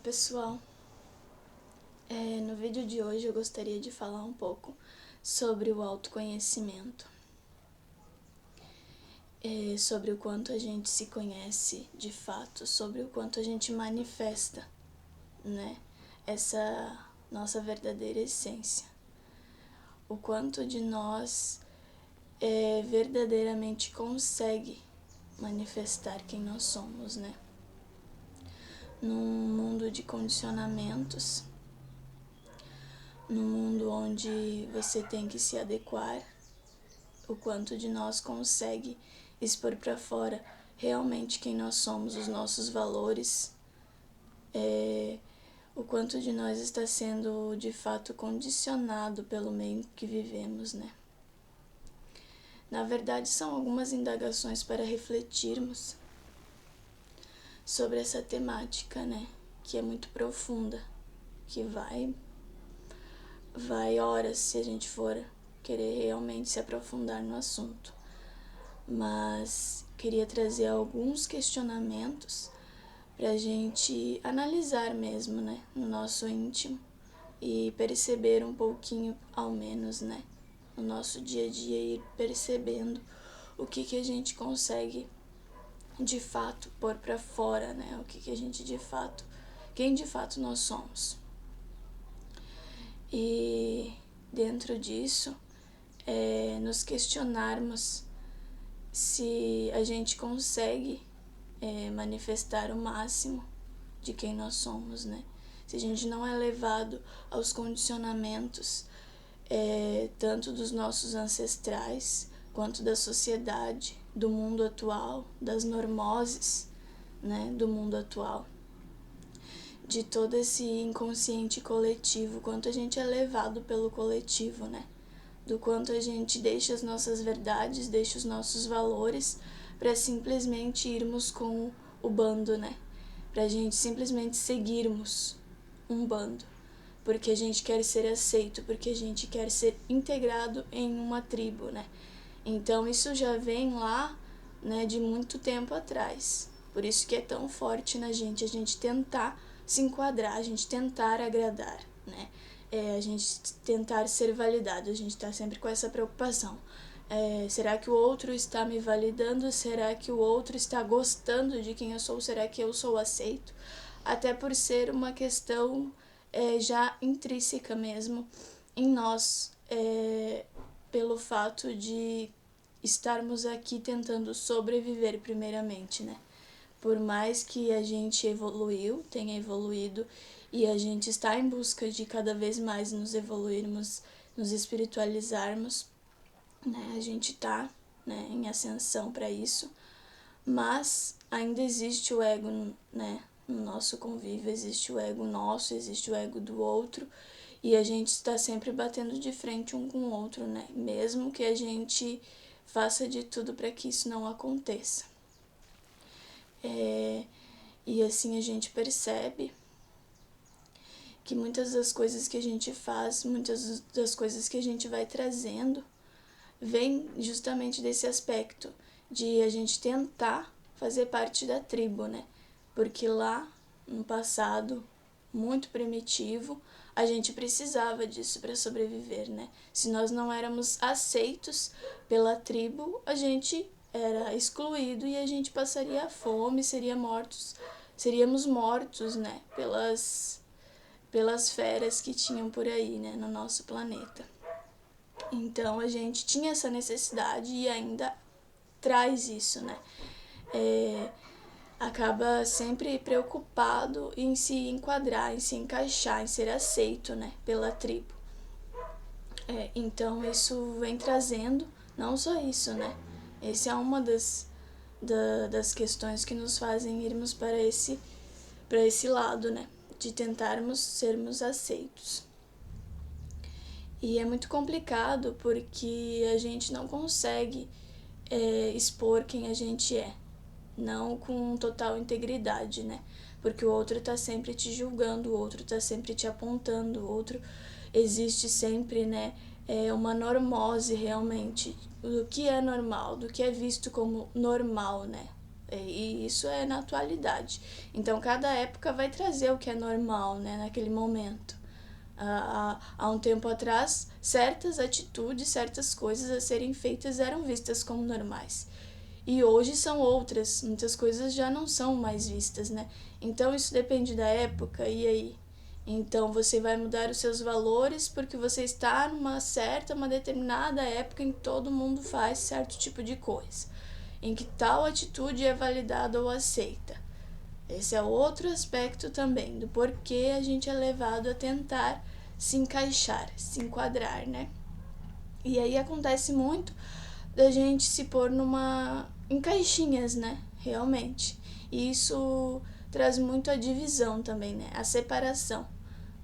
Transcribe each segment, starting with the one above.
pessoal, no vídeo de hoje eu gostaria de falar um pouco sobre o autoconhecimento, sobre o quanto a gente se conhece de fato, sobre o quanto a gente manifesta, né, essa nossa verdadeira essência, o quanto de nós verdadeiramente consegue manifestar quem nós somos, né? Num mundo de condicionamentos, num mundo onde você tem que se adequar, o quanto de nós consegue expor para fora realmente quem nós somos, os nossos valores, o quanto de nós está sendo de fato condicionado pelo meio que vivemos, né? Na verdade, são algumas indagações para refletirmos sobre essa temática, né? Que é muito profunda, que vai horas se a gente for querer realmente se aprofundar no assunto. Mas queria trazer alguns questionamentos para a gente analisar mesmo, né? No nosso íntimo e perceber um pouquinho, ao menos, né? No nosso dia a dia, ir percebendo o que a gente consegue de fato pôr para fora, né? O que a gente de fato, quem de fato nós somos. E dentro disso, nos questionarmos se a gente consegue manifestar o máximo de quem nós somos, né? Se a gente não é levado aos condicionamentos tanto dos nossos ancestrais, quanto da sociedade, do mundo atual, das normoses, né, do mundo atual, de todo esse inconsciente coletivo, quanto a gente é levado pelo coletivo, né, do quanto a gente deixa as nossas verdades, deixa os nossos valores para simplesmente irmos com o bando, né, pra gente simplesmente seguirmos um bando, porque a gente quer ser aceito, porque a gente quer ser integrado em uma tribo, né? Então isso já vem lá, né, de muito tempo atrás. Por isso que é tão forte na gente a gente tentar se enquadrar, a gente tentar agradar, né? A gente tentar ser validado, a gente tá sempre com essa preocupação. Será que o outro está me validando? Será que o outro está gostando de quem eu sou? Será que eu sou aceito? Até por ser uma questão já intrínseca mesmo em nós, pelo fato de estarmos aqui tentando sobreviver primeiramente, né? Por mais que a gente tenha evoluído, e a gente está em busca de cada vez mais nos evoluirmos, nos espiritualizarmos, né? A gente está, né, em ascensão para isso, mas ainda existe o ego, né? No nosso convívio existe o ego nosso, existe o ego do outro, e a gente está sempre batendo de frente um com o outro, né? Mesmo que a gente faça de tudo para que isso não aconteça. E assim a gente percebe que muitas das coisas que a gente faz, muitas das coisas que a gente vai trazendo, vem justamente desse aspecto de a gente tentar fazer parte da tribo, né? Porque lá, no passado muito primitivo, a gente precisava disso para sobreviver, né? Se nós não éramos aceitos pela tribo, a gente era excluído e a gente passaria fome, seríamos mortos, né? Pelas feras que tinham por aí, né? No nosso planeta. Então a gente tinha essa necessidade e ainda traz isso, né? Acaba sempre preocupado em se enquadrar, em se encaixar, em ser aceito, né, pela tribo. Então isso vem trazendo, não só isso, né? Essa é uma das questões que nos fazem irmos para esse lado, né? De tentarmos sermos aceitos. E é muito complicado porque a gente não consegue expor quem a gente é, não com total integridade, né? Porque o outro tá sempre te julgando, o outro tá sempre te apontando, o outro existe sempre, né? Uma normose realmente do que é normal, do que é visto como normal, né? E isso é na atualidade. Então, cada época vai trazer o que é normal, né, naquele momento. Há um tempo atrás, certas atitudes, certas coisas a serem feitas eram vistas como normais. E hoje são outras, muitas coisas já não são mais vistas, né? Então isso depende da época, e aí? Então você vai mudar os seus valores porque você está uma determinada época em que todo mundo faz certo tipo de coisa, em que tal atitude é validada ou aceita. Esse é outro aspecto também do porquê a gente é levado a tentar se encaixar, se enquadrar, né? E aí acontece muito da gente se pôr em caixinhas, né? Realmente. E isso traz muito a divisão também, né? A separação.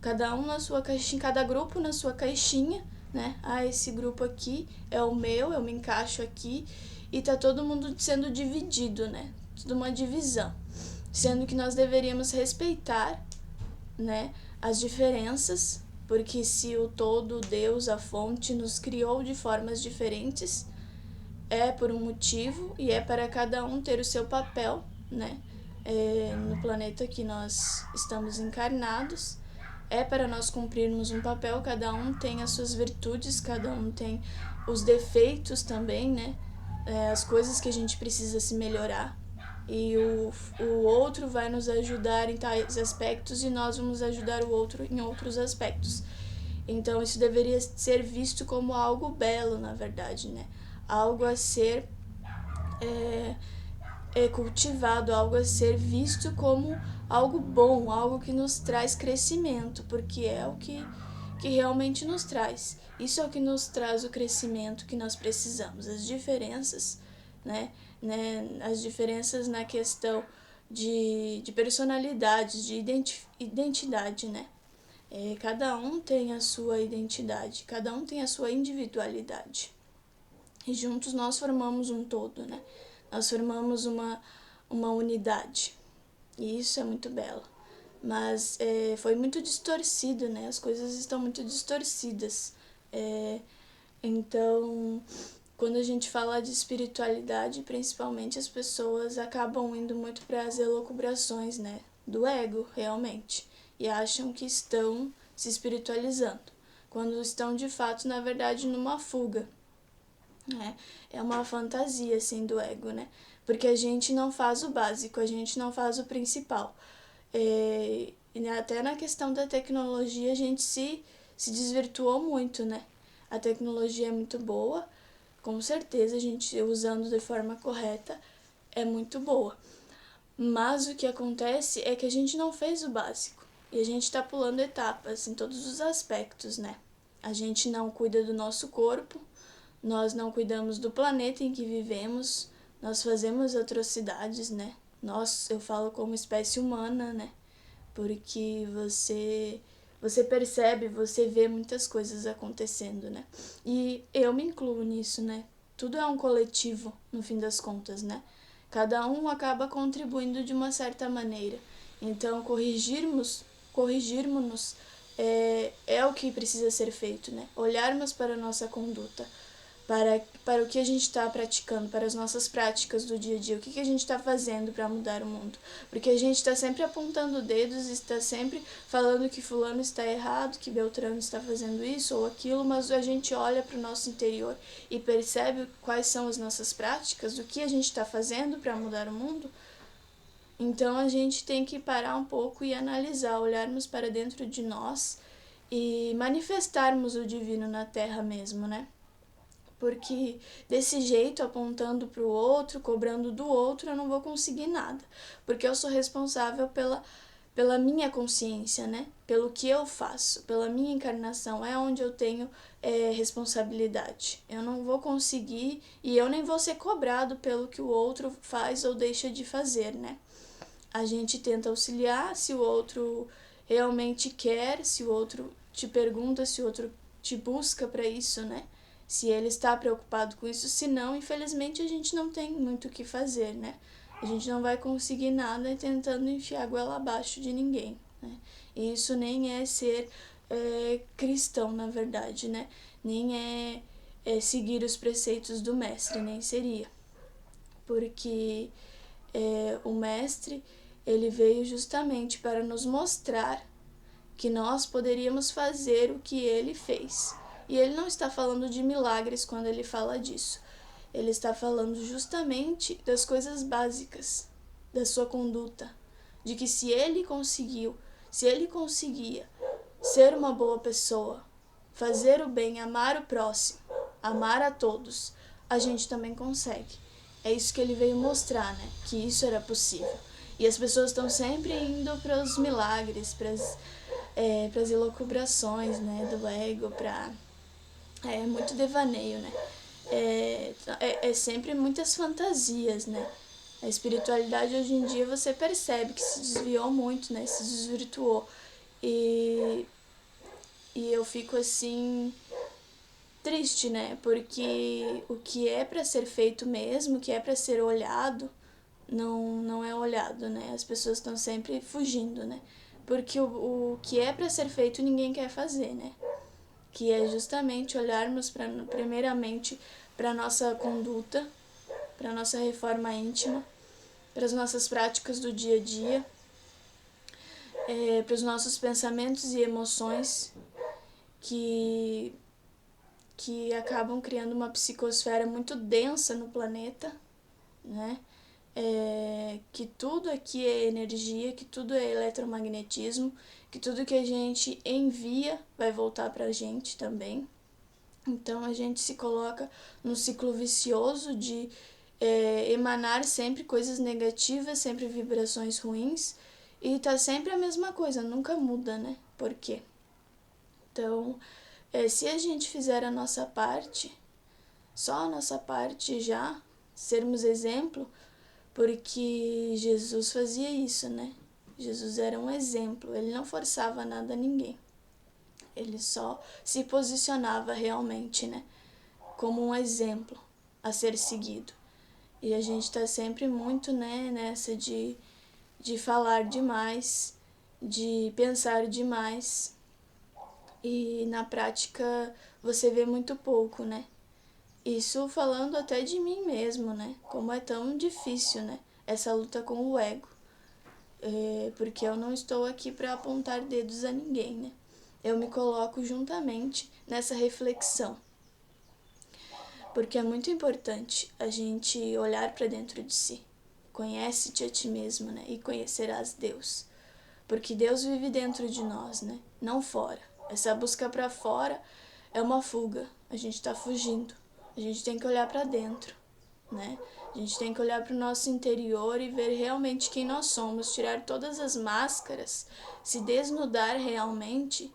Cada um na sua caixinha, cada grupo na sua caixinha, né? Esse grupo aqui é o meu, eu me encaixo aqui. E tá todo mundo sendo dividido, né? Tudo uma divisão. Sendo que nós deveríamos respeitar, né, as diferenças, porque se o todo, Deus, a fonte, nos criou de formas diferentes, é por um motivo e é para cada um ter o seu papel, né, no planeta que nós estamos encarnados. É para nós cumprirmos um papel, cada um tem as suas virtudes, cada um tem os defeitos também, né, as coisas que a gente precisa se melhorar. E o outro vai nos ajudar em tais aspectos e nós vamos ajudar o outro em outros aspectos. Então isso deveria ser visto como algo belo, na verdade, né? Algo a ser cultivado, algo a ser visto como algo bom, algo que nos traz crescimento, porque é o que realmente nos traz. Isso é o que nos traz o crescimento que nós precisamos. As diferenças, né? As diferenças na questão de personalidade, de identidade, né? Cada um tem a sua identidade, cada um tem a sua individualidade. E juntos nós formamos um todo, né? Nós formamos uma unidade. E isso é muito belo. Mas foi muito distorcido, né? As coisas estão muito distorcidas. Então, quando a gente fala de espiritualidade, principalmente as pessoas acabam indo muito para as elucubrações, né? Do ego, realmente. E acham que estão se espiritualizando. Quando estão, de fato, na verdade, numa fuga. É uma fantasia, assim, do ego, né? Porque a gente não faz o básico, a gente não faz o principal. E até na questão da tecnologia a gente se desvirtuou muito, né? A tecnologia é muito boa, com certeza a gente usando de forma correta é muito boa. Mas o que acontece é que a gente não fez o básico. E a gente está pulando etapas em todos os aspectos, né? A gente não cuida do nosso corpo, nós não cuidamos do planeta em que vivemos, nós fazemos atrocidades, né? Eu falo como espécie humana, né? Porque você percebe, você vê muitas coisas acontecendo, né? E eu me incluo nisso, né? Tudo é um coletivo, no fim das contas, né? Cada um acaba contribuindo de uma certa maneira. Então, corrigirmos-nos é o que precisa ser feito, né? Olharmos para a nossa conduta, para o que a gente está praticando, para as nossas práticas do dia a dia, o que a gente está fazendo para mudar o mundo. Porque a gente está sempre apontando dedos, está sempre falando que fulano está errado, que Beltrano está fazendo isso ou aquilo, mas a gente olha para o nosso interior e percebe quais são as nossas práticas, o que a gente está fazendo para mudar o mundo. Então a gente tem que parar um pouco e analisar, olharmos para dentro de nós e manifestarmos o divino na Terra mesmo, né? Porque desse jeito, apontando para o outro, cobrando do outro, eu não vou conseguir nada. Porque eu sou responsável pela minha consciência, né? Pelo que eu faço, pela minha encarnação. É onde eu tenho responsabilidade. Eu não vou conseguir e eu nem vou ser cobrado pelo que o outro faz ou deixa de fazer, né? A gente tenta auxiliar se o outro realmente quer, se o outro te pergunta, se o outro te busca para isso, né? Se ele está preocupado com isso, se não, infelizmente a gente não tem muito o que fazer, né? A gente não vai conseguir nada tentando enfiar a goela abaixo de ninguém, né? E isso nem é ser cristão, na verdade, né? Nem é seguir os preceitos do mestre, nem seria. Porque o Mestre, ele veio justamente para nos mostrar que nós poderíamos fazer o que ele fez. E ele não está falando de milagres quando ele fala disso. Ele está falando justamente das coisas básicas da sua conduta, de que se ele conseguia ser uma boa pessoa, fazer o bem, amar o próximo, amar a todos, a gente também consegue. É isso que ele veio mostrar, né? Que isso era possível. E as pessoas estão sempre indo para os milagres, para as elucubrações, né, do ego, é muito devaneio, né? É sempre muitas fantasias, né? A espiritualidade hoje em dia você percebe que se desviou muito, né? Se desvirtuou. E eu fico assim triste, né? Porque o que é para ser feito mesmo, o que é para ser olhado, não é olhado, né? As pessoas estão sempre fugindo, né? Porque o que é para ser feito ninguém quer fazer, né? Que é justamente olharmos primeiramente para a nossa conduta, para a nossa reforma íntima, para as nossas práticas do dia a dia, para os nossos pensamentos e emoções que acabam criando uma psicosfera muito densa no planeta, né? Que tudo aqui é energia, que tudo é eletromagnetismo, que tudo que a gente envia vai voltar pra gente também. Então a gente se coloca num ciclo vicioso de emanar sempre coisas negativas, sempre vibrações ruins, e tá sempre a mesma coisa, nunca muda, né? Por quê? Então, se a gente fizer a nossa parte, só a nossa parte já, sermos exemplo, porque Jesus fazia isso, né? Jesus era um exemplo, ele não forçava nada a ninguém. Ele só se posicionava realmente, né? Como um exemplo a ser seguido. E a gente tá sempre muito, né, nessa de falar demais, de pensar demais. E na prática você vê muito pouco, né? Isso falando até de mim mesmo, né? Como é tão difícil, né? Essa luta com o ego. Porque eu não estou aqui para apontar dedos a ninguém, né? Eu me coloco juntamente nessa reflexão. Porque é muito importante a gente olhar para dentro de si. Conhece-te a ti mesmo, né? E conhecerás Deus. Porque Deus vive dentro de nós, né? Não fora. Essa busca para fora é uma fuga. A gente está fugindo. A gente tem que olhar para dentro, né? A gente tem que olhar para o nosso interior e ver realmente quem nós somos, tirar todas as máscaras, se desnudar realmente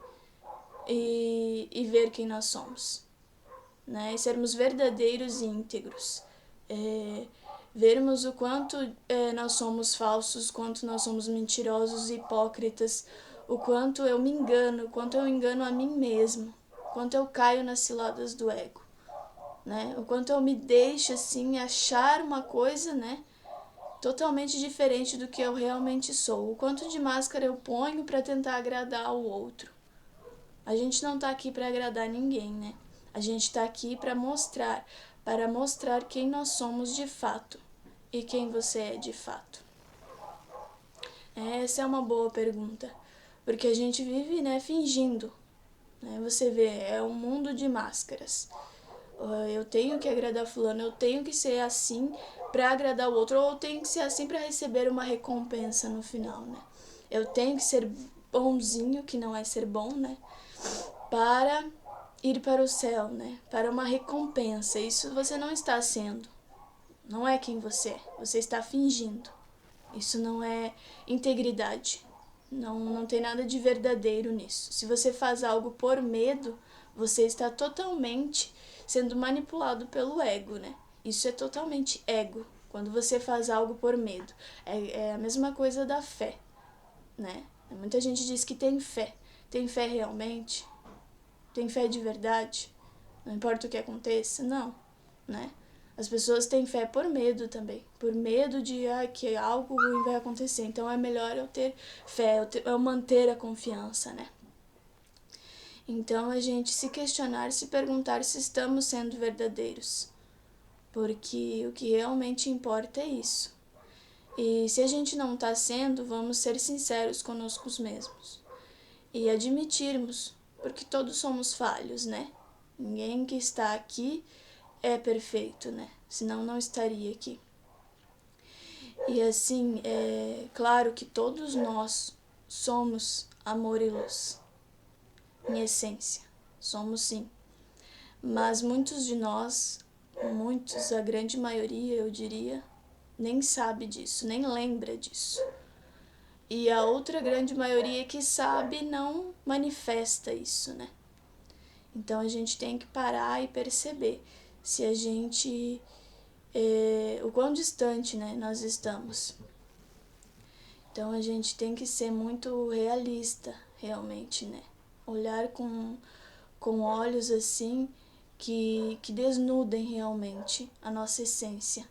e ver quem nós somos, né? E sermos verdadeiros e íntegros. Vermos o quanto nós somos falsos, quanto nós somos mentirosos e hipócritas, o quanto eu me engano, o quanto eu engano a mim mesmo, o quanto eu caio nas ciladas do ego. Né? O quanto eu me deixo assim achar uma coisa, né, totalmente diferente do que eu realmente sou. O quanto de máscara eu ponho para tentar agradar o outro. A gente não tá aqui para agradar ninguém, né? A gente tá aqui para mostrar quem nós somos de fato e quem você é de fato. Essa é uma boa pergunta, porque a gente vive, né, fingindo. Né? Você vê, é um mundo de máscaras. Eu tenho que agradar fulano, eu tenho que ser assim para agradar o outro, ou eu tenho que ser assim para receber uma recompensa no final, né? Eu tenho que ser bonzinho, que não é ser bom, né? Para ir para o céu, né? Para uma recompensa. Isso você não está sendo. Não é quem você é. Você está fingindo. Isso não é integridade. Não tem nada de verdadeiro nisso. Se você faz algo por medo, você está totalmente sendo manipulado pelo ego, né? Isso é totalmente ego, quando você faz algo por medo. É a mesma coisa da fé, né? Muita gente diz que tem fé. Tem fé realmente? Tem fé de verdade? Não importa o que aconteça? Não, né? As pessoas têm fé por medo também. Por medo de que algo ruim vai acontecer. Então é melhor eu ter fé, eu manter a confiança, né? Então a gente se questionar, se perguntar se estamos sendo verdadeiros. Porque o que realmente importa é isso. E se a gente não está sendo, vamos ser sinceros conosco mesmos e admitirmos, porque todos somos falhos, né? Ninguém que está aqui é perfeito, né? Senão não estaria aqui. E assim, é claro que todos nós somos amor e luz, em essência, somos sim. Mas muitos de nós, a grande maioria eu diria, nem sabe disso, nem lembra disso. E a outra grande maioria que sabe não manifesta isso, né? Então a gente tem que parar e perceber se a gente, o quão distante, né, nós estamos. Então a gente tem que ser muito realista, realmente, né? Olhar com olhos assim que desnudem realmente a nossa essência,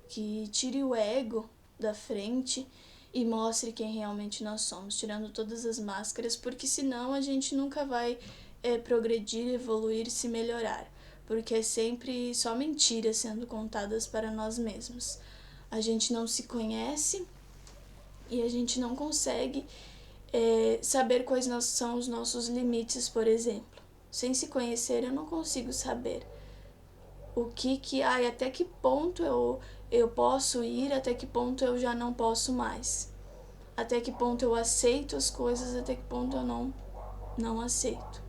que tire o ego da frente e mostre quem realmente nós somos, tirando todas as máscaras, porque senão a gente nunca vai progredir, evoluir, se melhorar, porque é sempre só mentiras sendo contadas para nós mesmos. A gente não se conhece e a gente não consegue saber quais são os nossos limites, por exemplo. Sem se conhecer, eu não consigo saber até que ponto eu posso ir, até que ponto eu já não posso mais. Até que ponto eu aceito as coisas, até que ponto eu não aceito.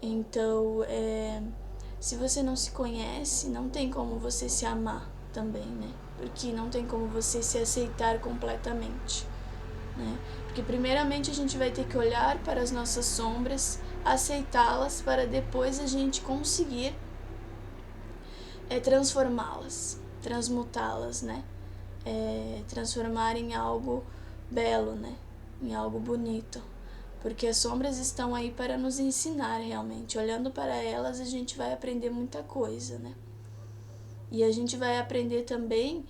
Então, se você não se conhece, não tem como você se amar também, né? Porque não tem como você se aceitar completamente, né? Porque primeiramente a gente vai ter que olhar para as nossas sombras, aceitá-las para depois a gente conseguir transformá-las, transmutá-las, né? Transformar em algo belo, né? Em algo bonito. Porque as sombras estão aí para nos ensinar realmente. Olhando para elas, a gente vai aprender muita coisa, né? E a gente vai aprender também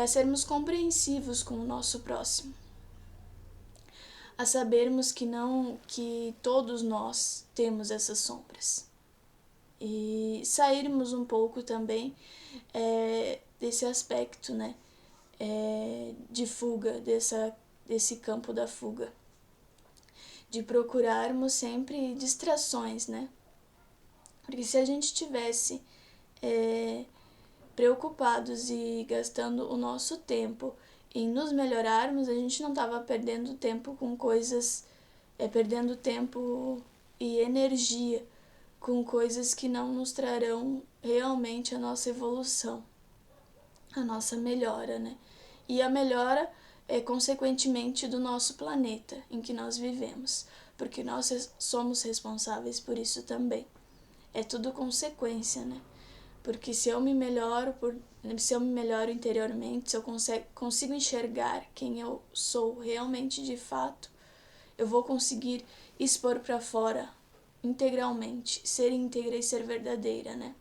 a sermos compreensivos com o nosso próximo. A sabermos que todos nós temos essas sombras. E sairmos um pouco também desse aspecto, né? De fuga, desse campo da fuga. De procurarmos sempre distrações, né? Porque se a gente tivesse preocupados e gastando o nosso tempo em nos melhorarmos, a gente não estava perdendo tempo com coisas, perdendo tempo e energia com coisas que não nos trarão realmente a nossa evolução, a nossa melhora, né? E a melhora consequentemente do nosso planeta em que nós vivemos, porque nós somos responsáveis por isso também. É tudo consequência, né? Porque se eu me melhoro interiormente, se eu consigo enxergar quem eu sou realmente de fato, eu vou conseguir expor para fora integralmente, ser íntegra e ser verdadeira, né?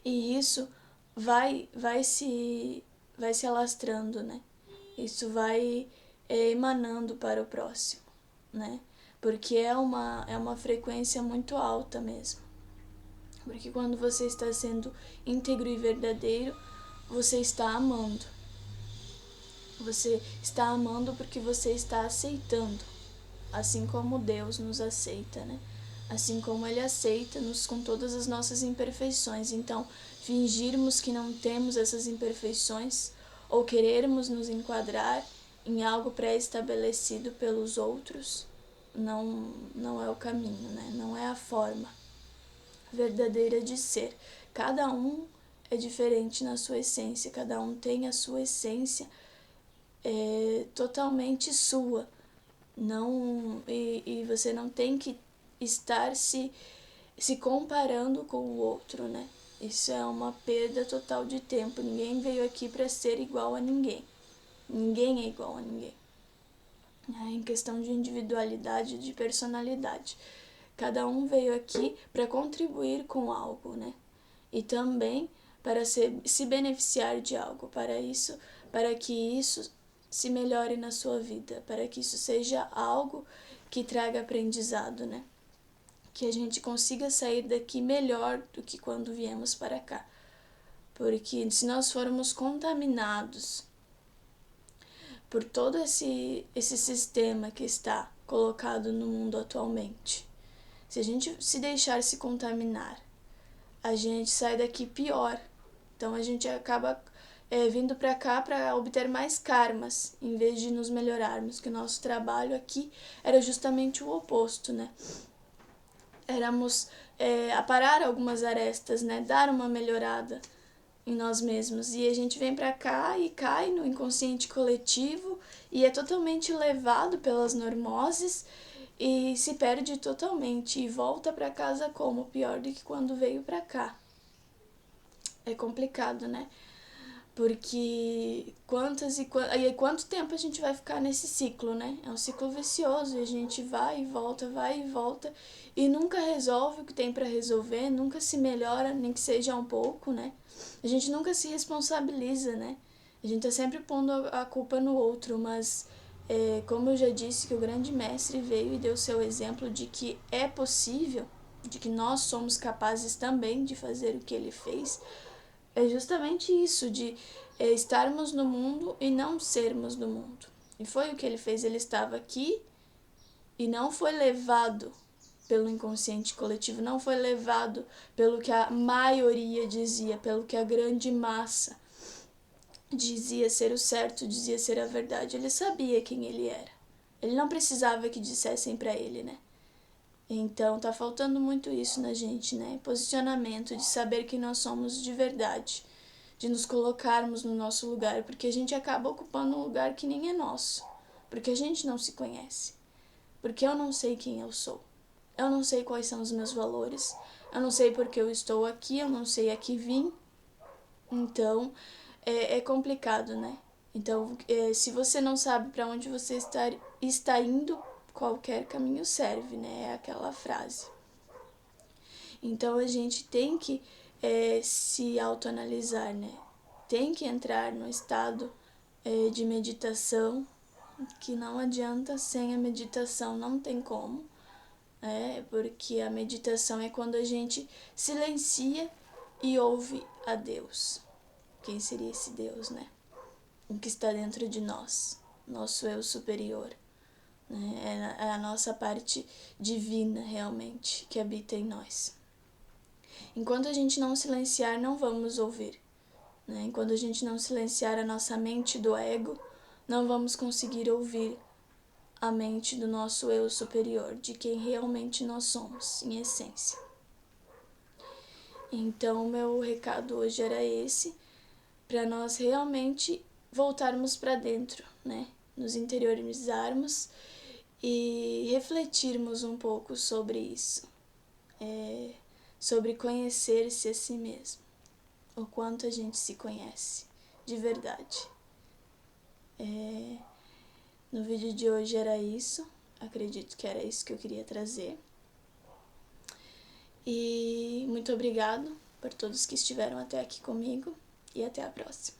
E isso vai se alastrando, né? Isso vai emanando para o próximo, né? Porque é uma frequência muito alta mesmo. Porque quando você está sendo íntegro e verdadeiro, você está amando. Você está amando porque você está aceitando, assim como Deus nos aceita, né? Assim como Ele aceita-nos com todas as nossas imperfeições. Então, fingirmos que não temos essas imperfeições ou querermos nos enquadrar em algo pré-estabelecido pelos outros não é o caminho, né? Não é a forma verdadeira de ser. Cada um é diferente na sua essência, cada um tem a sua essência totalmente sua. E você não tem que estar se comparando com o outro, né? Isso é uma perda total de tempo. Ninguém veio aqui para ser igual a ninguém. Ninguém é igual a ninguém. Em questão de individualidade, de personalidade. Cada um veio aqui para contribuir com algo, né? E também para se beneficiar de algo, para que isso se melhore na sua vida, para que isso seja algo que traga aprendizado, né? Que a gente consiga sair daqui melhor do que quando viemos para cá. Porque se nós formos contaminados por todo esse sistema que está colocado no mundo atualmente, se a gente se deixar se contaminar, a gente sai daqui pior. Então a gente acaba vindo para cá para obter mais karmas, em vez de nos melhorarmos, que o nosso trabalho aqui era justamente o oposto, né? Éramos aparar algumas arestas, né? Dar uma melhorada em nós mesmos. E a gente vem para cá e cai no inconsciente coletivo e é totalmente levado pelas normoses e se perde totalmente e volta para casa como pior do que quando veio para cá. É complicado, né? Porque quanto tempo a gente vai ficar nesse ciclo, né? É um ciclo vicioso e a gente vai e volta e nunca resolve o que tem para resolver, nunca se melhora, nem que seja um pouco, né? A gente nunca se responsabiliza, né? A gente tá sempre pondo a culpa no outro, mas como eu já disse, que o grande mestre veio e deu seu exemplo de que é possível, de que nós somos capazes também de fazer o que ele fez, é justamente isso, de estarmos no mundo e não sermos do mundo. E foi o que ele fez, ele estava aqui e não foi levado pelo inconsciente coletivo, não foi levado pelo que a maioria dizia, pelo que a grande massa dizia ser o certo, dizia ser a verdade. Ele sabia quem ele era. Ele não precisava que dissessem para ele, né? Então tá faltando muito isso na gente, né? Posicionamento, de saber que nós somos de verdade, de nos colocarmos no nosso lugar, porque a gente acaba ocupando um lugar que nem é nosso, porque a gente não se conhece, porque eu não sei quem eu sou, eu não sei quais são os meus valores, eu não sei porque eu estou aqui, eu não sei a que vim. Então é complicado, né? Então se você não sabe para onde você está indo, qualquer caminho serve, né? É aquela frase. Então a gente tem que se autoanalisar, né? Tem que entrar no estado de meditação, que não adianta, sem a meditação não tem como, porque a meditação é quando a gente silencia e ouve a Deus. Quem seria esse Deus, né? O que está dentro de nós, nosso eu superior, né? É a nossa parte divina realmente que habita em nós. Enquanto a gente não silenciar, não vamos ouvir, né? Enquanto a gente não silenciar a nossa mente do ego, não vamos conseguir ouvir a mente do nosso eu superior, de quem realmente nós somos, em essência. Então, meu recado hoje era esse, para nós realmente voltarmos para dentro, né? Nos interiorizarmos e refletirmos um pouco sobre isso, sobre conhecer-se a si mesmo, o quanto a gente se conhece de verdade. No vídeo de hoje era isso, acredito que era isso que eu queria trazer. E muito obrigado por todos que estiveram até aqui comigo e até a próxima.